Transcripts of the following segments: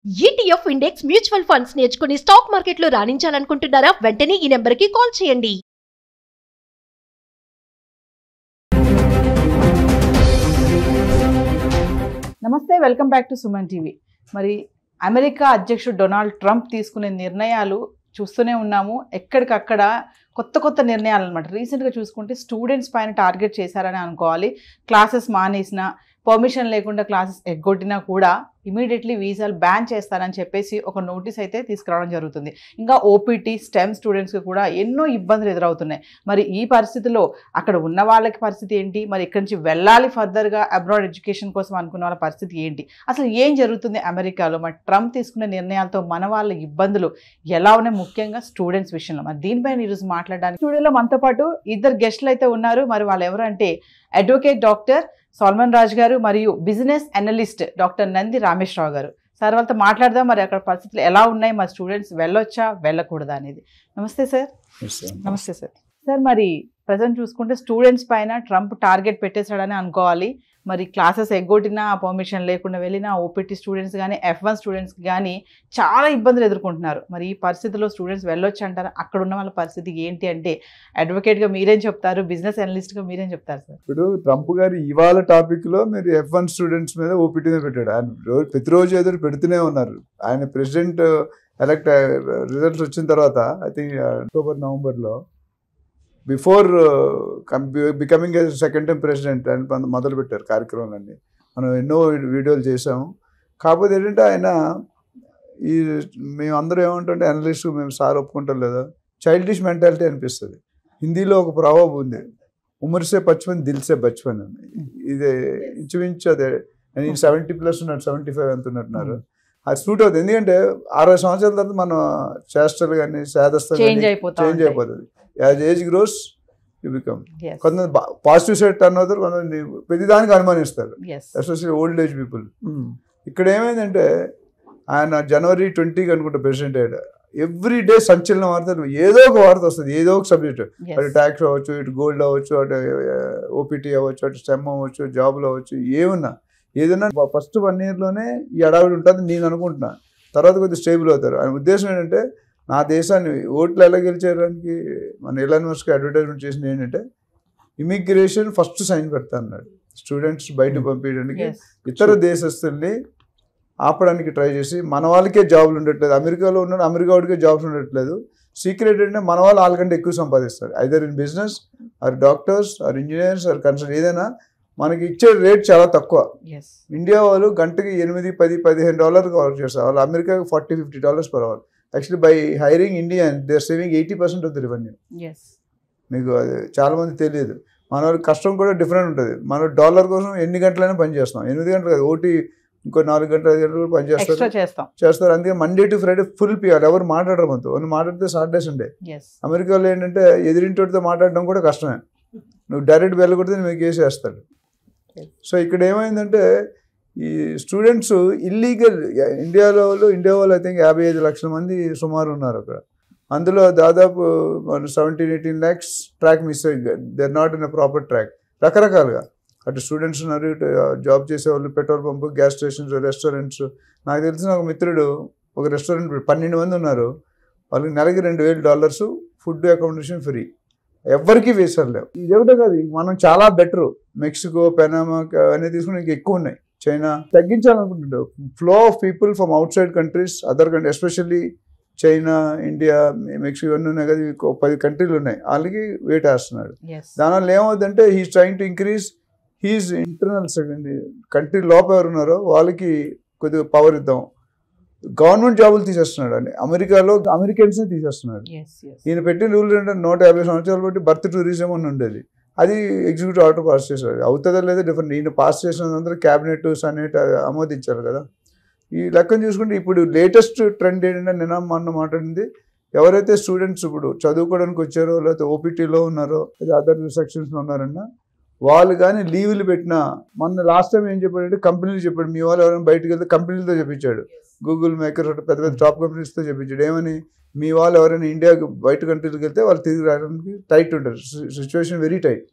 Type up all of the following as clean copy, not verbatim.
ETF index mutual funds నేర్చుకుని stock మార్కెట్లో రాణించాలనుకుంటున్నారా? వెంటనే ఈ నెంబర్కి కాల్ చేయండి. నమస్తే, welcome back to Suman TV. మరి అమెరికా అధ్యక్షుడు డొనాల్డ్ ట్రంప్ తీసుకునే నిర్ణయాలు చూస్తూనే ఉన్నాము. ఎక్కడికక్కడ కొత్త నిర్ణయాలు అనమాట. రీసెంట్గా చూసుకుంటే స్టూడెంట్స్ పైన టార్గెట్ చేశారని అనుకోవాలి. క్లాసెస్ మానేసిన, పర్మిషన్ లేకుండా క్లాసెస్ ఎగ్గొట్టినా కూడా ఇమీడియట్లీ వీసాలు బ్యాన్ చేస్తారని చెప్పేసి ఒక నోటీస్ అయితే తీసుకురావడం జరుగుతుంది. ఇంకా ఓపీటీ, స్టెమ్ స్టూడెంట్స్కి కూడా ఎన్నో ఇబ్బందులు ఎదురవుతున్నాయి. మరి ఈ పరిస్థితిలో అక్కడ ఉన్న వాళ్ళకి పరిస్థితి ఏంటి, మరి ఇక్కడి నుంచి వెళ్ళాలి ఫర్దర్గా అబ్రాడ్ ఎడ్యుకేషన్ కోసం అనుకున్న వాళ్ళ పరిస్థితి ఏంటి, అసలు ఏం జరుగుతుంది అమెరికాలో, మరి ట్రంప్ తీసుకున్న నిర్ణయాలతో మన వాళ్ళ ఇబ్బందులు ఎలా ఉన్నాయి, ముఖ్యంగా స్టూడెంట్స్ విషయంలో. మరి దీనిపైన ఈరోజు మాట్లాడడానికి స్టూడియోలో మనతో పాటు ఇద్దరు గెస్టులు అయితే ఉన్నారు. మరి వాళ్ళు ఎవరంటే అడ్వకేట్ డాక్టర్ సల్మాన్ రాజ్ గారు మరియు business analyst doctor Nandi Rameshwar Rao గారు. సార్, వాళ్ళతో మాట్లాడదాం. మరి అక్కడ పరిస్థితులు ఎలా ఉన్నాయి, మరి స్టూడెంట్స్ వెళ్ళొచ్చా వెళ్ళకూడదా అనేది. నమస్తే సార్. నమస్తే సార్. సార్, మరి ప్రజెంట్ చూసుకుంటే స్టూడెంట్స్ పైన ట్రంప్ టార్గెట్ పెట్టేశాడని అనుకోవాలి. మరి క్లాసెస్ ఎగ్గొట్టినా, పర్మిషన్ లేకుండా వెళ్ళినా ఓపీటీ స్టూడెంట్స్ కానీ, F1 స్టూడెంట్స్ కానీ చాలా ఇబ్బందులు ఎదుర్కొంటున్నారు. మరి ఈ పరిస్థితుల్లో స్టూడెంట్స్ వెళ్ళొచ్చు అంటారా? అక్కడ ఉన్న వాళ్ళ పరిస్థితి ఏంటి అంటే అడ్వకేట్గా మీరేం చెప్తారు, బిజినెస్ అనలిస్ట్గా మీరేం చెప్తారు సార్? ఇప్పుడు ట్రంప్ గారు ఇవాళ టాపిక్లో మీరు F1 స్టూడెంట్స్ మీద ఓపీటీ మీద పెట్టాడు. ఆయన ప్రతిరోజు ఏదో పెడుతూనే ఉన్నారు. ఆయన ప్రెసిడెంట్ ఎలక్ట్ రిజల్ట్స్ వచ్చిన తర్వాత ఐ థింక్ అక్టోబర్, నవంబర్లో before becoming second time president అని మొదలు పెట్టారు కార్యక్రమాలన్నీ. మనం ఎన్నో వీడియోలు చేసాము. కాకపోతే ఏంటంటే ఆయన ఈ మేమందరూ ఏమంటుంటే అనలిస్ట్ మేము సార్ ఒప్పుకుంటాం లేదా, చైల్డిష్ మెంటాలిటీ అనిపిస్తుంది. హిందీలో ఒక ప్రొవర్బ్ ఉంది, ఉమర్సే బచ్పన్ దిల్సే బచ్పన్ అని. ఇది ఇంచుమించు అదే. నేను 70+ ఉన్నాడు, 75 ఎంత ఉన్నట్టున్నారు. అది సూట్ అవుతుంది. ఎందుకంటే 60 సంవత్సరాల తర్వాత మన చేష్టలు కానీ చేదస్తలు చేంజ్ అయిపోతుంది. As age gross you become. కొంతమంది పాజిటివ్ సైడ్ టర్న్ అవుతారు, కొంతమంది ప్రతిదానికి అనుమానిస్తారు, ఎస్పెషల్లీ ఓల్డ్ ఏజ్ పీపుల్. ఇక్కడ ఏమైందంటే ఆయన జనవరి 20కి అనుకుంటా ప్రెసిడెంట్ అయ్యాడు. ఎవ్రీ డే సంచలన వార్తలు, ఏదో ఒక వార్త వస్తుంది, ఏదో ఒక సబ్జెక్ట్. అటు ట్యాక్స్ అవ్వచ్చు, ఇటు గోల్డ్ అవ్వచ్చు, అటు ఓపీటీ అవ్వచ్చు, అటు స్టెమ్ అవ్వచ్చు, జాబులు అవ్వచ్చు, ఏదైనా ఫస్ట్ 1 ఇయర్లోనే ఈ అడావిడి ఉంటుంది నేను అనుకుంటున్నా. తర్వాత కొద్దిగా స్టేబుల్ అవుతారు. ఆయన ఉద్దేశం ఏంటంటే నా దేశాన్ని ఓట్లు ఎలా గెలిచేయడానికి మన ఎలాన్ మస్క్ అడ్వర్టైజ్మెంట్ చేసింది ఏంటంటే ఇమిగ్రేషన్ ఫస్ట్ సైన్ పెడతా అన్నాడు. స్టూడెంట్స్ బయట పంపించడానికి, ఇతర దేశస్తుల్ని ఆపడానికి ట్రై చేసి మన వాళ్ళకే జాబులు ఉండట్లేదు. అమెరికాలో ఉన్నాడు, అమెరికా వాడికే జాబ్స్ ఉండట్లేదు. సీక్రెట్ అంటే మన వాళ్ళు వాళ్ళకంటే ఎక్కువ సంపాదిస్తారు. Either in business or doctors or engineers or consult, ఏదైనా మనకి ఇచ్చే రేట్ చాలా తక్కువ. ఇండియా వాళ్ళు గంటకి $8, $10, $15 వర్క్ చేస్తారు. వాళ్ళు అమెరికాకి $40, $50 per hour. Actually by hiring Indian they are saving 80% of the revenue. మీకు అది చాలామంది తెలియదు. మన వాళ్ళ కష్టం కూడా డిఫరెంట్ ఉంటుంది. మన డాలర్ కోసం ఎన్ని గంటలైనా పని చేస్తాం. 8 గంటలు కాదు, ఒకటి ఇంకో 4 గంటలు 5 గంటలు కూడా పని చేస్తారు. అందుకే Monday to Friday full PR. ఎవరు మాట్లాడరు మనతో, వాళ్ళు మాట్లాడితే సాటర్డే సండే. అమెరికాలో ఏంటంటే ఎదిరింటితో మాట్లాడడం కూడా కష్టమే. నువ్వు డైరెక్ట్ వెళ్ళకూడదు, మీకు కేసు వేస్తాడు. సో ఇక్కడ ఏమైందంటే ఈ స్టూడెంట్స్ ఇల్లీగల్ ఇండియా వాళ్ళు ఐ థింక్ 55 లక్షల మంది సుమారు ఉన్నారు అక్కడ. అందులో దాదాపు 17-18 lakhs ట్రాక్ మిస్ అయ్యి, they are not in a proper track. రకరకాలుగా అటు స్టూడెంట్స్ ఉన్నారు, ఇటు జాబ్ చేసేవాళ్ళు, petrol pump, gas stations, restaurants. నాకు తెలిసిన ఒక మిత్రుడు ఒక రెస్టారెంట్ 12 మంది ఉన్నారు. వాళ్ళకి నెలకి $2,000 ఫుడ్, అకామిడేషన్ ఫ్రీ. ఎవరికి వేసారు లేవు. ఇది ఒకటే కాదు, మనం చాలా బెటరు. మెక్సికో, పెనామా అనేది తీసుకుని ఇంకా ఎక్కువ ఉన్నాయి. చైనా తగ్గించాలనుకుంటుంటారు. Flow of people from outside countries, other country, especially China, India, Mexico ఇవన్నీ ఉన్నాయి కదా, 10 కంట్రీలు ఉన్నాయి. వాళ్ళకి వెయిట్ వేస్తున్నాడు. దానివల్ల ఏమవుతుందంటే he's trying to increase he's internal country లోపల ఎవరు ఉన్నారో వాళ్ళకి కొద్దిగా పవర్ ఇద్దాం. గవర్నమెంట్ జాబులు తీసేస్తున్నాడు అండి. అమెరికాలో అమెరికన్స్ని తీసేస్తున్నాడు. ఈయన పెట్టిన రూల్ ఏంటంటే 150 సంవత్సరాలు బట్టి బర్త్ టూరిజం అని ఉండేది. అది ఎగ్జిక్యూటివ్ ఆర్డర్ పాస్ చేశారు. అవుతుందా లేదా డిఫరెంట్. ఈయన పాస్ చేసినందరూ క్యాబినెట్ సెనెట్ ఆమోదించారు కదా. ఈ లెక్కను చూసుకుంటే ఇప్పుడు లేటెస్ట్ ట్రెండ్ ఏంటంటే నిన్న మొన్న మాట్లాడింది, ఎవరైతే స్టూడెంట్స్ ఇప్పుడు చదువుకోవడానికి వచ్చారో లేకపోతే ఓపీటీలో ఉన్నారో లేదా అదర్ సెక్షన్స్లో ఉన్నారన్నా వాళ్ళు కానీ లీవులు పెట్టినా, మొన్న లాస్ట్ టైం ఏం చెప్పాడంటే కంపెనీలు చెప్పాడు, మీ వాళ్ళు ఎవరైనా బయటకు వెళ్తే కంపెనీలతో చెప్పించాడు. గూగుల్, మైక్రోసాఫ్ట్ పెద్ద పెద్ద టాప్ కంపెనీస్తో చెప్పించాడు. ఏమని, మీ వాళ్ళు ఎవరైనా ఇండియాకి బయట కంట్రీలకు వెళ్తే వాళ్ళు తిరిగి రావడానికి టైట్ ఉంటుంది, సిచ్యువేషన్ వెరీ టైట్,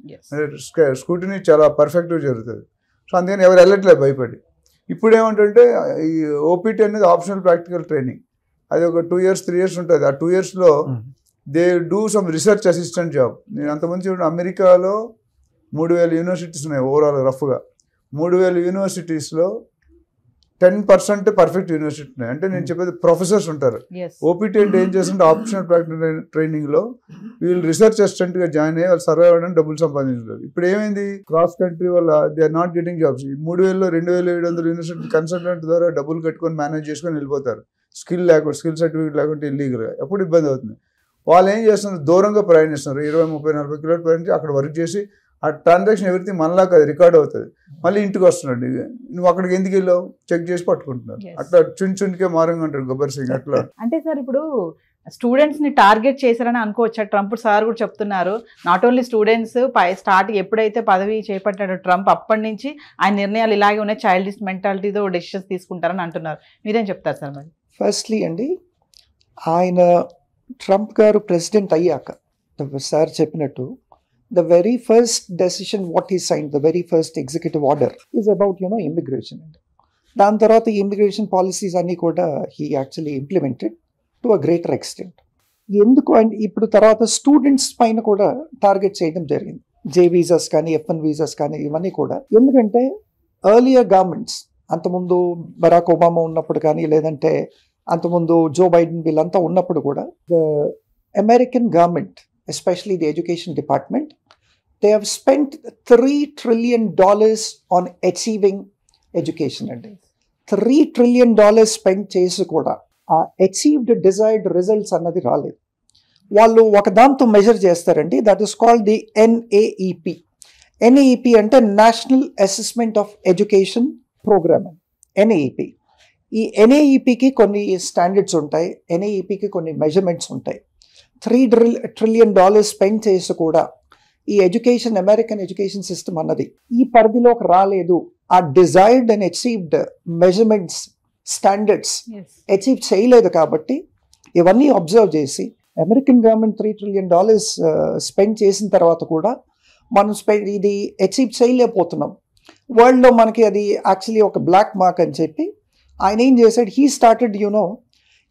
స్కూటీని చాలా పర్ఫెక్ట్గా జరుగుతుంది. సో అందుకని ఎవరు వెళ్ళట్లేదు భయపడి. ఇప్పుడు ఏమంటే ఈ ఓపీటీ అనేది ఆప్షనల్ ప్రాక్టికల్ ట్రైనింగ్, అది ఒక 2 years 3 years ఉంటుంది. ఆ 2 yearsలో they do some research assistant job. నేను అంతమంది అమెరికాలో 3000 యూనివర్సిటీస్ ఉన్నాయి ఓవరాల్ రఫ్గా. 3000 యూనివర్సిటీస్లో 10% పర్ఫెక్ట్ యూనివర్సిటీ ఉన్నాయి. అంటే నేను చెప్పేది ప్రొఫెసర్స్ ఉంటారు. ఓపీటీ అంటే ఏం చేస్తుంటే ఆప్షనల్ ప్రాక్టికల్ ట్రైనింగ్లో వీళ్ళు రీసెర్చ్ అసిస్టెంట్గా జాయిన్ అయ్యి వాళ్ళు సర్వైవ్ అవ్వడానికి డబ్బులు సంపాదించారు. ఇప్పుడు ఏమైంది, క్రాస్ కంట్రీ వల్ల they are not getting jobs. 3000లో 2700 యూనివర్సిటీ కన్సల్టెంట్ ద్వారా డబ్బులు కట్టుకొని మేనేజ్ చేసుకొని వెళ్ళిపోతారు. స్కిల్ సర్టిఫికేట్ లేకుంటే ఇల్లీగల్గా. ఎప్పుడు ఇబ్బంది అవుతుంది. వాళ్ళు ఏం చేస్తున్నారు, దూరంగా ప్రయాణిస్తున్నారు, 20, 30, 40 కిలోమీటర్లు ప్రయాణించి అక్కడ వర్క్ చేసి ఆ ట్రాన్సాక్షన్ ఎవరిథింగ్ మనలా కాదు రికార్డ్ అవుతుంది. మళ్ళీ ఇంటికి వస్తున్నాడు, నువ్వు అక్కడికి ఎందుకు వెళ్ళావు చెక్ చేసి పట్టుకుంటున్నారు. అట్లా చున్కే మారంగా అంటాడు గబ్బర్ సింగ్. అట్లా అంటే సార్ ఇప్పుడు స్టూడెంట్స్ ని టార్గెట్ చేశారని అనుకోవచ్చా? ట్రంప్ సార్ కూడా చెప్తున్నారు, నాట్ ఓన్లీ స్టూడెంట్స్ స్టార్ట్ ఎప్పుడైతే పదవి చేపట్టాడో ట్రంప్ అప్పటి నుంచి ఆయన నిర్ణయాలు ఇలాగే ఉన్నాయి, చైల్డిష్ మెంటాలిటీతో డెసిషన్స్ తీసుకుంటారని అంటున్నారు. మీరేం చెప్తారు సార్? మరి ఫస్ట్లీ అండి, ఆయన ట్రంప్ గారు ప్రెసిడెంట్ అయ్యాక సార్ చెప్పినట్టు the very first decision what he signed, the very first executive order is about immigration. దాని తర్వాత ఈ ఇమిగ్రేషన్ పాలసీస్ అన్నీ కూడా he actually implemented to a greater extent. ఎందుకు అండ్ ఇప్పుడు తర్వాత స్టూడెంట్స్ పైన కూడా టార్గెట్ చేయడం జరిగింది. జే వీసాస్ కానీ F1 వీసాస్ కానీ ఇవన్నీ కూడా. ఎందుకంటే ఎర్లియర్ గవర్నమెంట్స్ అంతకుముందు బరాక్ ఒబామా ఉన్నప్పుడు కానీ లేదంటే అంతకుముందు జో బైడెన్ వీళ్ళంతా ఉన్నప్పుడు కూడా the American government, especially the education department, they have spent $3 trillion on achieving education. And $3 trillion spent చేసి కూడా ఆ అచీవ్డ్ డిజైర్డ్ రిజల్ట్స్ అన్నది రాలేదు. వాళ్ళు ఒక దాంతో మెజర్ చేస్తారండి, that is called the NAEP. NAEP అంటే national assessment of education program. NAEP. ఈ NAEPకి కొన్ని స్టాండర్డ్స్ ఉంటాయి, NAEPకి కొన్ని మెజర్మెంట్స్ ఉంటాయి. $3 trillion స్పెండ్ చేసి కూడా ఈ ఎడ్యుకేషన్, అమెరికన్ ఎడ్యుకేషన్ సిస్టమ్ అన్నది ఈ పరిధిలోకి రాలేదు. ఆ desired and achieved measurements, standards achieve చేయలేదు. కాబట్టి ఇవన్నీ అబ్జర్వ్ చేసి అమెరికన్ గవర్నమెంట్ $3 trillion స్పెండ్ చేసిన తర్వాత కూడా మనం ఇది అచీవ్ చేయలేకపోతున్నాం. వరల్డ్లో మనకి అది యాక్చువల్లీ ఒక బ్లాక్ మార్క్ అని చెప్పి ఆయన ఏం చేశాడు, he started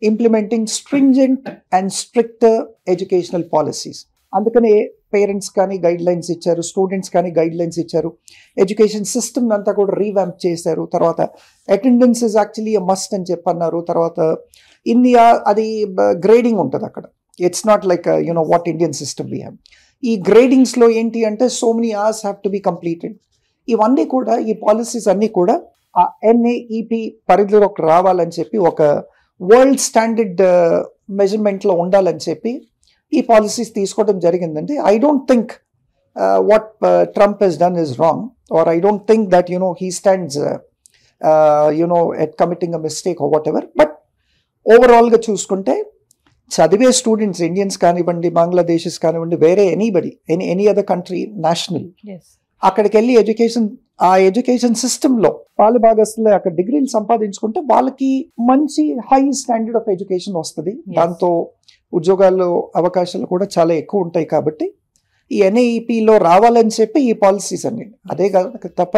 implementing stringent and stricter educational policies. అందుకనే పేరెంట్స్ కానీ గైడ్ లైన్స్ ఇచ్చారు, స్టూడెంట్స్ కానీ గైడ్ లైన్స్ ఇచ్చారు, ఎడ్యుకేషన్ సిస్టమ్ అంతా కూడా రీవ్యాంప్ చేశారు. తర్వాత అటెండెన్స్ ఇస్ యాక్చువల్లీ మస్ట్ అని చెప్పన్నారు. తర్వాత ఇండియా అది గ్రేడింగ్ ఉంటుంది అక్కడ. It's not like what Indian system we have. ఈ గ్రేడింగ్స్లో ఏంటి అంటే so many hours have to be completed. ఇవన్నీ కూడా ఈ పాలసీస్ అన్నీ కూడా ఆ NAEP పరిధిలోకి రావాలని చెప్పి, ఒక వరల్డ్ స్టాండర్డ్ మెజర్మెంట్లో ఉండాలని చెప్పి ఈ పాలసీస్ తీసుకోవడం జరిగిందండి. I don't think what Trump he's done is wrong, or I don't think that he stands at committing a mistake or whatever. But ఓవరాల్గా చూసుకుంటే చదివే స్టూడెంట్స్, ఇండియన్స్ కానివ్వండి, బంగ్లాదేశీస్ కానివ్వండి, వేరే ఎనీ అదర్ కంట్రీ నేషనల్, అక్కడికి వెళ్ళి ఆ ఎడ్యుకేషన్ సిస్టంలో వాళ్ళు భాగస్తులు అక్కడ డిగ్రీలు సంపాదించుకుంటే వాళ్ళకి మంచి హై స్టాండర్డ్ ఆఫ్ ఎడ్యుకేషన్ వస్తుంది. దాంతో ఉద్యోగాలు అవకాశాలు కూడా చాలా ఎక్కువ ఉంటాయి. కాబట్టి ఈ NAEPలో రావాలని చెప్పి ఈ పాలసీస్ అన్ని, అదే తప్ప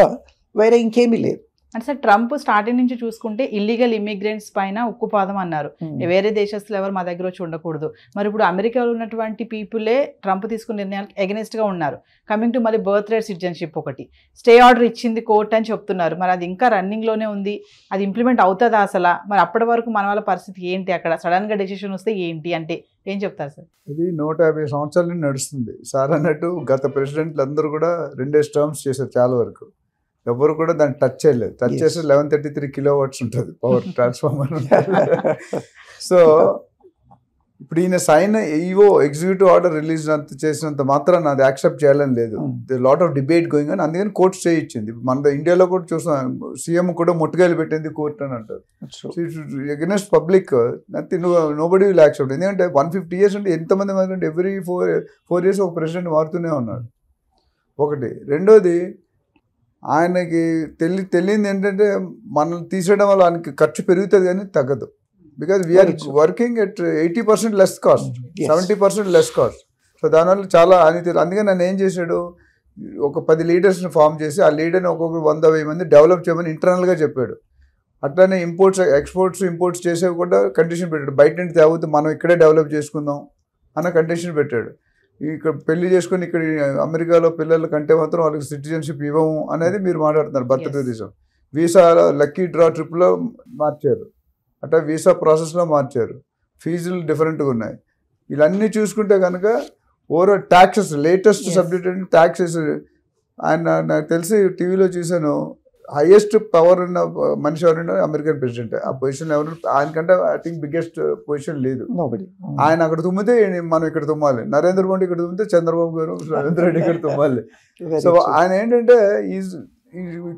వేరే ఇంకేమీ లేదు. అంటే సార్ ట్రంప్ స్టార్టింగ్ నుంచి చూసుకుంటే ఇల్లీగల్ ఇమిగ్రెంట్స్ పైన ఉక్కుపాదం అన్నారు, వేరే దేశస్తులు ఎవరు మా దగ్గర వచ్చి ఉండకూడదు. మరి ఇప్పుడు అమెరికాలో ఉన్నటువంటి పీపులే ట్రంప్ తీసుకున్న నిర్ణయాలకు ఎగనెస్ట్ గా ఉన్నారు. కమింగ్ టు మళ్ళీ బర్త్ రైట్ సిటిజన్షిప్, ఒకటి స్టే ఆర్డర్ ఇచ్చింది కోర్ట్ అని చెప్తున్నారు. మరి అది ఇంకా రన్నింగ్ లోనే ఉంది, అది ఇంప్లిమెంట్ అవుతుందా అసలు? మరి అప్పటి వరకు మన వాళ్ళ పరిస్థితి ఏంటి? అక్కడ సడన్ గా డెసిషన్ వస్తే ఏంటి అంటే ఏం చెప్తారు సార్? ఇది 150 సంవత్సరాల నడుస్తుంది సార్ అన్నట్టు. గత ప్రెసిడెంట్లు అందరూ కూడా 2 టర్మ్స్ చేశారు చాలా వరకు. ఎవరు కూడా దాన్ని టచ్ చేయలేదు. టచ్ చేస్తే 1133 kilowatts ఉంటుంది పవర్ ట్రాన్స్ఫార్మర్. సో ఇప్పుడు ఈయన సైన్ ఎగ్జిక్యూటివ్ ఆర్డర్ రిలీజ్ చేసినంత మాత్రం అది యాక్సెప్ట్ చేయాలని లేదు. లాట్ ఆఫ్ డిబేట్ గోయింగ్ అని, అందుకని కోర్టు స్టే ఇచ్చింది. మన ఇండియాలో కూడా చూసాం, సీఎం కూడా ముట్టుకాయలు పెట్టింది కోర్టు అని అంటారు. Against public nobody will accept. ఎందుకంటే 150 years అంటే ఎంతమంది అంటే ఎవ్రీ 4 years ఒక ప్రెసిడెంట్ మారుతూనే ఉన్నాడు. ఒకటి. రెండోది, ఆయనకి తెలియంది ఏంటంటే మనల్ని తీసేయడం వల్ల ఆయనకి ఖర్చు పెరుగుతుంది కానీ తగ్గదు. Because we are working at 80% less cost, 70% less cost. So దానివల్ల చాలా ఆయన అందుకని నన్ను ఏం చేశాడు, ఒక 10 leadersని ఫామ్ చేసి ఆ లీడర్ని ఒక్కొక్కరు 100-1000 మంది డెవలప్ చేయమని ఇంటర్నల్గా చెప్పాడు. అట్లానే ఎక్స్పోర్ట్స్ చేసేవి కూడా కండిషన్ పెట్టాడు. బయట నుంచి తేవద్దు, మనం ఇక్కడే డెవలప్ చేసుకుందాం అన్న కండిషన్ పెట్టాడు. ఇక్కడ పెళ్లి చేసుకుని ఇక్కడ అమెరికాలో పిల్లల కంటే మాత్రం వాళ్ళకి సిటిజన్షిప్ ఇవ్వము అనేది మీరు మాట్లాడుతున్నారు. Birth tourism, visa lucky draw ట్రిప్లో మార్చారు, అట్లా వీసా ప్రాసెస్లో మార్చారు, ఫీజులు డిఫరెంట్గా ఉన్నాయి. ఇవన్నీ చూసుకుంటే కనుక ఓవరాల్ ట్యాక్సెస్, లేటెస్ట్ సబ్జెక్ట్ అంటే ట్యాక్సెస్. ఆయన నాకు తెలిసి టీవీలో చూశాను, హైయెస్ట్ పవర్ ఉన్న మనిషి ఎవరైనా అమెరికన్ ప్రెసిడెంట్. ఆ పొజిషన్ ఎవరు ఆయనకంటే ఐ థింక్ బిగ్గెస్ట్ పొజిషన్ లేదు. ఆయన అక్కడ తుమ్మితే మనం ఇక్కడ తుమ్మాలి, నరేంద్ర మోడీ ఇక్కడ తుమ్మితే చంద్రబాబు గారు రవీంద్ర రెడ్డి ఇక్కడ తుమ్మాలి. సో ఆయన ఏంటంటే is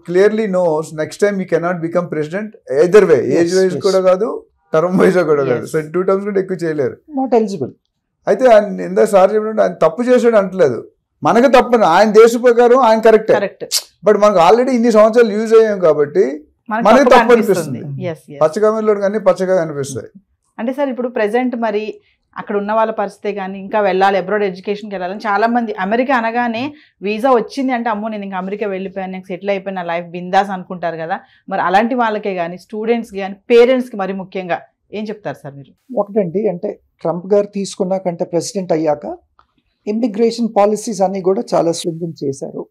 clearly nose next time ఈ కెనాట్ బికమ్ ప్రెసిడెంట్ ఎదర్ వే, ఏజ్ వైజ్ కూడా కాదు, టర్మ్ వైజ్ కూడా కాదు. సో 2 టర్మ్స్ కూడా ఎక్కువ చేయలేరు, నాట్ ఎలిజిబుల్. అయితే ఆయన ఇందా సార్ చెప్పినట్టు ఆయన తప్పు చేసాడు అంటలేదు, మనకు తప్పని ఆయన దేశ ప్రకారం ఆయన కరెక్ట్. బట్ మనకు ఆల్రెడీ ఇన్ని సంవత్సరాలు యూజ్ అయ్యాం కాబట్టి మనకి తప్పు అనిపిస్తుంది. పచ్చగా కానీ పచ్చగా అనిపిస్తాయి. అంటే సార్ ఇప్పుడు ప్రెసెంట్ మరి అక్కడ ఉన్న వాళ్ళ పరిస్థితి కానీ ఇంకా వెళ్ళాలి, అబ్రాడ్ ఎడ్యుకేషన్కి వెళ్ళాలని చాలా మంది, అమెరికా అనగానే వీసా వచ్చింది అంటే అమ్మో నేను ఇంకా అమెరికా వెళ్ళిపోయాను, నేను సెటిల్ అయిపోయిన నా లైఫ్ బిందాస్ అనుకుంటారు కదా. మరి అలాంటి వాళ్ళకే కానీ స్టూడెంట్స్కి కానీ పేరెంట్స్కి మరి ముఖ్యంగా ఏం చెప్తారు సార్ మీరు? ఒకటండి, అంటే ట్రంప్ గారు తీసుకున్నాకంటే ప్రెసిడెంట్ అయ్యాక ఇమిగ్రేషన్ పాలసీస్ అన్నీ కూడా చాలా స్ట్రింజెంట్ చేశారు.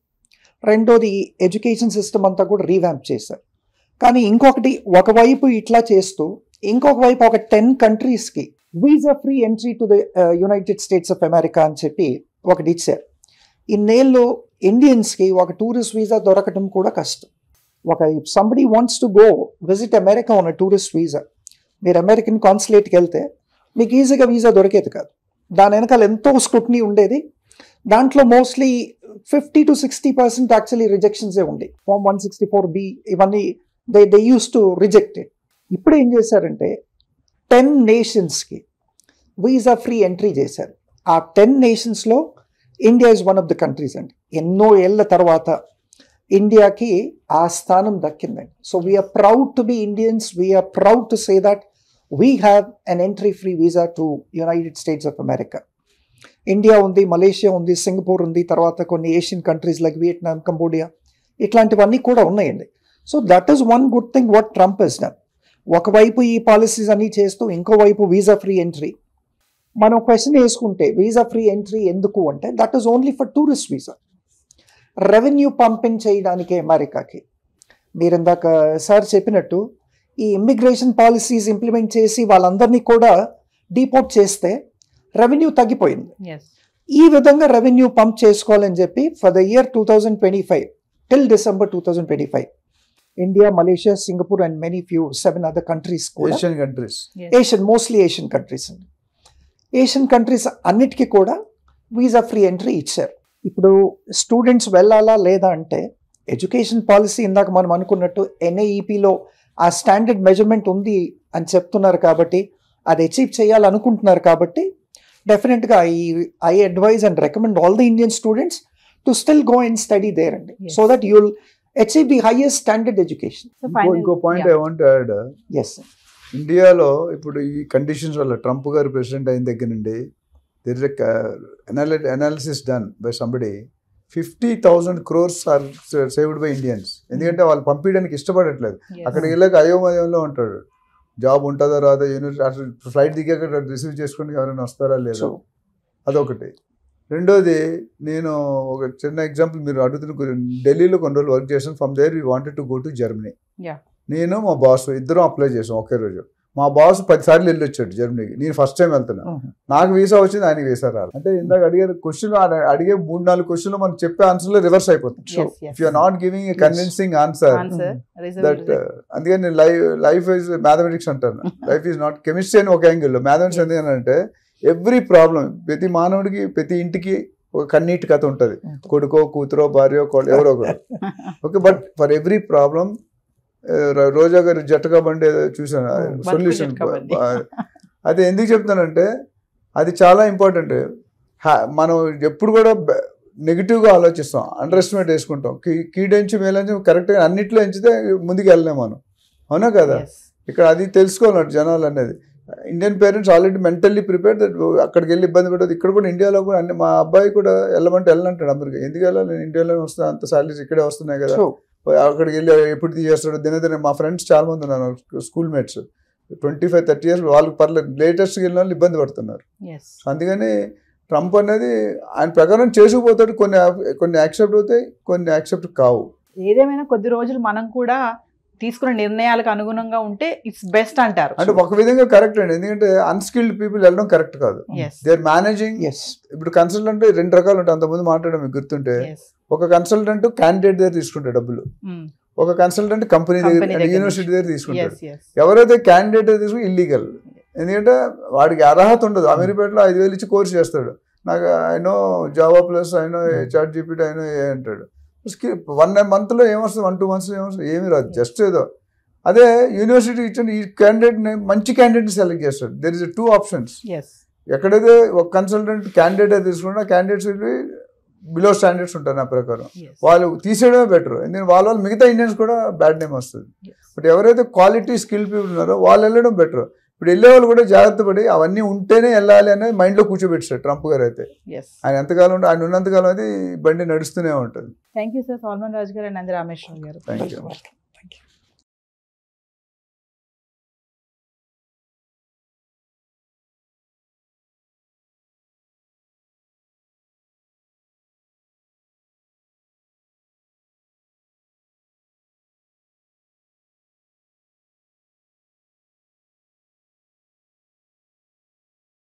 రెండోది ఎడ్యుకేషన్ సిస్టమ్ అంతా కూడా రీవ్యాంప్ చేశారు. కానీ ఇంకొకటి, ఒకవైపు ఇట్లా చేస్తూ ఇంకొక వైపు ఒక 10 కంట్రీస్కి visa free entry to the United States of America అని చెప్పి ఒకటి ఇచ్చారు. ఇన్నేళ్ళు ఇండియన్స్కి ఒక టూరిస్ట్ వీసా దొరకడం కూడా కష్టం. If somebody wants to go visit America on tourist visa, మీరు అమెరికన్ కాన్సులేట్కి వెళ్తే మీకు ఈజీగా వీసా దొరికేది కాదు. దాని వెనకాల ఎంతో స్క్రూటినీ ఉండేది. దాంట్లో మోస్ట్లీ 50 to 60% యాక్చువల్లీ రిజెక్షన్సే ఉండే. ఫార్మ్ 164B ఇవన్నీ they use to reject it. ఇప్పుడు ఏం చేశారంటే 10 నేషన్స్కి వీసా ఫ్రీ ఎంట్రీ చేశారు. ఆ 10 నేషన్స్లో India is one of the countries అండి. ఎన్నో ఏళ్ల తర్వాత ఇండియాకి ఆ స్థానం దక్కిందండి. So we're proud to be Indians, we're proud to say that we have an entry-free visa to United States of America. India ఉంది, మలేషియా ఉంది, సింగపూర్ ఉంది, తర్వాత కొన్ని Asian countries like Vietnam, Cambodia, ఇట్లాంటివన్నీ కూడా ఉన్నాయండి. So that is one good thing what Trump he's done. ఒకవైపు ఈ పాలసీస్ అన్నీ చేస్తూ ఇంకోవైపు వీసా ఫ్రీ ఎంట్రీ. మనం క్వశ్చన్ వేసుకుంటే వీసా ఫ్రీ ఎంట్రీ ఎందుకు అంటే that is only for tourist visa, revenue pumping చేయడానికే అమెరికాకి. మీరు ఇందాక సార్ చెప్పినట్టు ఈ ఇమ్మిగ్రేషన్ పాలసీస్ ఇంప్లిమెంట్ చేసి వాళ్ళందరినీ కూడా డిపోర్ట్ చేస్తే రెవెన్యూ తగ్గిపోయింది. ఈ విధంగా రెవెన్యూ పంప్ చేసుకోవాలని చెప్పి for the year 2025 till December 2025 India, Malaysia, Singapore and many 7 other countries కూడా, మోస్ట్లీ ఏషియన్ కంట్రీస్ అండి, ఏషియన్ కంట్రీస్ అన్నిటికీ కూడా వీసా ఫ్రీ ఎంట్రీ ఇచ్చారు. ఇప్పుడు స్టూడెంట్స్ వెళ్ళాలా లేదా అంటే ఎడ్యుకేషన్ పాలసీ ఇందాక మనం అనుకున్నట్టు NAEPలో ఆ స్టాండర్డ్ మెజర్మెంట్ ఉంది అని చెప్తున్నారు కాబట్టి, అది అచీవ్ చేయాలనుకుంటున్నారు కాబట్టి డెఫినెట్గా I advise and recommend all the Indian students to still go and study there అండి, so that you will achieve the highest standard education. ఇంకో point I want to add, ఇండియాలో ఇప్పుడు ఈ కండిషన్స్ వల్ల ట్రంప్ గారు ప్రెసిడెంట్ అయిన దగ్గర నుండి there is a analysis done by somebody, 50,000 crores are saved by Indians. ఎందుకంటే వాళ్ళు పంపించడానికి ఇష్టపడట్లేదు. అక్కడికి వెళ్ళాక అయోమయంలో ఉంటాడు, జాబ్ ఉంటుందా రాదా, యూనివర్సిటీ ఫ్లైట్ దిగాక రిసీవ్ చేసుకుని ఎవరైనా వస్తారా లేదా, అదొకటి. రెండోది, నేను ఒక చిన్న ఎగ్జాంపుల్ మీరు అడుగుతున్న, ఢిల్లీలో కొన్ని రోజులు వర్క్ చేసాను. From there we wanted to go to Germany. నేను మా బాస్ ఇద్దరం అప్లై చేసాం ఒకే రోజు. మా బాస్ 10 సార్లు వెళ్ళి వచ్చాడు జర్మనీకి, నేను ఫస్ట్ టైం వెళ్తున్నా. నాకు వీసా వచ్చింది, ఆయనకి వీసా రాదు. అంటే ఇందాక అడిగే క్వశ్చన్, అడిగే 3-4 క్వశ్చన్లు మనం చెప్పే ఆన్సర్లో రివర్స్ అయిపోతుంది. If you are not giving a convincing answer, that అందుకని లైఫ్ ఈజ్ మ్యాథమెటిక్స్ అంటాను. లైఫ్ ఈజ్ నాట్ కెమిస్ట్రీ అని ఒక యాంగిల్లో, మ్యాథమెటిక్స్ ఎందుకంటే ఎవ్రీ ప్రాబ్లం, ప్రతి మానవుడికి ప్రతి ఇంటికి ఒక కన్నీటి కథ ఉంటుంది, కొడుకో కూతురో భార్యో ఎవరో ఒకరు. Okay, but for every problem, Roja గారు జట్టగా బండి చూసాను సొల్యూషన్. అది ఎందుకు చెప్తానంటే అది చాలా ఇంపార్టెంట్. మనం ఎప్పుడు కూడా నెగిటివ్గా ఆలోచిస్తాం, అండర్ ఎస్టిమేట్ వేసుకుంటాం. కీడెంచి మేలంచి కరెక్ట్గా అన్నిట్లో ఎంచితే ముందుకు వెళ్ళలేము మనం, అవునా కదా? ఇక్కడ అది తెలుసుకోవాలంట జనాలు అనేది. Indian parents already mentally prepare that అక్కడికి వెళ్ళి ఇబ్బంది పడదు. ఇక్కడ కూడా ఇండియాలో కూడా మా అబ్బాయి కూడా వెళ్ళమంటే వెళ్ళనంటాడు అమెరికా. ఎందుకు వెళ్ళాలి, నేను ఇండియాలోనే వస్తాను, అంత సాలరీస్ ఇక్కడే వస్తున్నాయి కదా, అక్కడికి వెళ్ళి ఎప్పుడు తీసేస్తాడు దినదిన. మా ఫ్రెండ్స్ చాలా మంది ఉన్నారు, స్కూల్ మేట్స్ 25-30 years, వాళ్ళు పర్లేదు లేటెస్ట్కి వెళ్ళిన వాళ్ళు ఇబ్బంది పడుతున్నారు. అందుకని ట్రంప్ అనేది ఆయన ప్రకారం చేసుకుపోతాడు. కొన్ని యాక్సెప్ట్ అవుతాయి, కొన్ని యాక్సెప్ట్ కావు. ఏదేమైనా కొద్ది రోజులు మనం కూడా తీసుకున్న నిర్ణయాలకు అనుగుణంగా ఉంటే ఇట్స్ బెస్ట్ అంటారు. అంటే ఒక విధంగా కరెక్ట్ అండి, ఎందుకంటే అన్స్కిల్డ్ పీపుల్ వెళ్ళడం కరెక్ట్ కాదు. They are managing. ఇప్పుడు కన్సల్టెంట్ 2 రకాలు ఉంటాయి, అంతకుముందు మాట్లాడడం మీకు గుర్తుంటే. ఒక కన్సల్టెంట్ క్యాండిడేట్ దగ్గర తీసుకుంటాడు డబ్బులు, ఒక కన్సల్టెంట్ కంపెనీ దగ్గర యూనివర్సిటీ దగ్గర తీసుకుంటాడు. ఎవరైతే క్యాండిడేట్ దగ్గర తీసుకుని ఇల్లీగల్, ఎందుకంటే వాడికి అర్హత ఉండదు. అమీర్పేటలో 5,000 ఇచ్చి కోర్స్ చేస్తాడు, నాకు అయినో జావా ప్లస్ అయినో చాట్ జీపీటీ అయినో ఏ అంటాడు. 1 monthలో ఏమొస్తుంది, 1-2 monthsలో ఏమొస్తుంది, ఏమీ రాదు, జస్ట్ ఏదో. అదే యూనివర్సిటీ ఇచ్చిన ఈ క్యాండిడేట్ని, మంచి క్యాండిడేట్ని సెలెక్ట్ చేస్తాడు. There is 2 options. ఎక్కడైతే ఒక కన్సల్టెంట్ క్యాండిడేట్ తీసుకుంటే క్యాండిడేట్స్ బిలో స్టాండర్డ్స్ ఉంటారు నా ప్రకారం, వాళ్ళు తీసేయడమే బెటర్. ఎందుకంటే వాళ్ళ మిగతా ఇండియన్స్ కూడా బ్యాడ్ నేమ్ వస్తుంది. బట్ ఎవరైతే క్వాలిటీ స్కిల్ పీపుల్ ఉన్నారో వాళ్ళు వెళ్ళడం బెటర్. ఇప్పుడు వెళ్ళే వాళ్ళు కూడా జాగ్రత్త పడి అవన్నీ ఉంటేనే వెళ్ళాలి అనేది మైండ్లో కూర్చోబెట్టాడు ట్రంప్ గారు. అయితే ఆయన ఎంతకాలం ఉంటే, ఆయన ఉన్నంతకాలం అయితే బండి నడుస్తూనే ఉంటుంది. థ్యాంక్ యూ సార్, సాల్మన్ రాజు గారు అండ్ నంది రామేశ్వరం గారు. Thank you.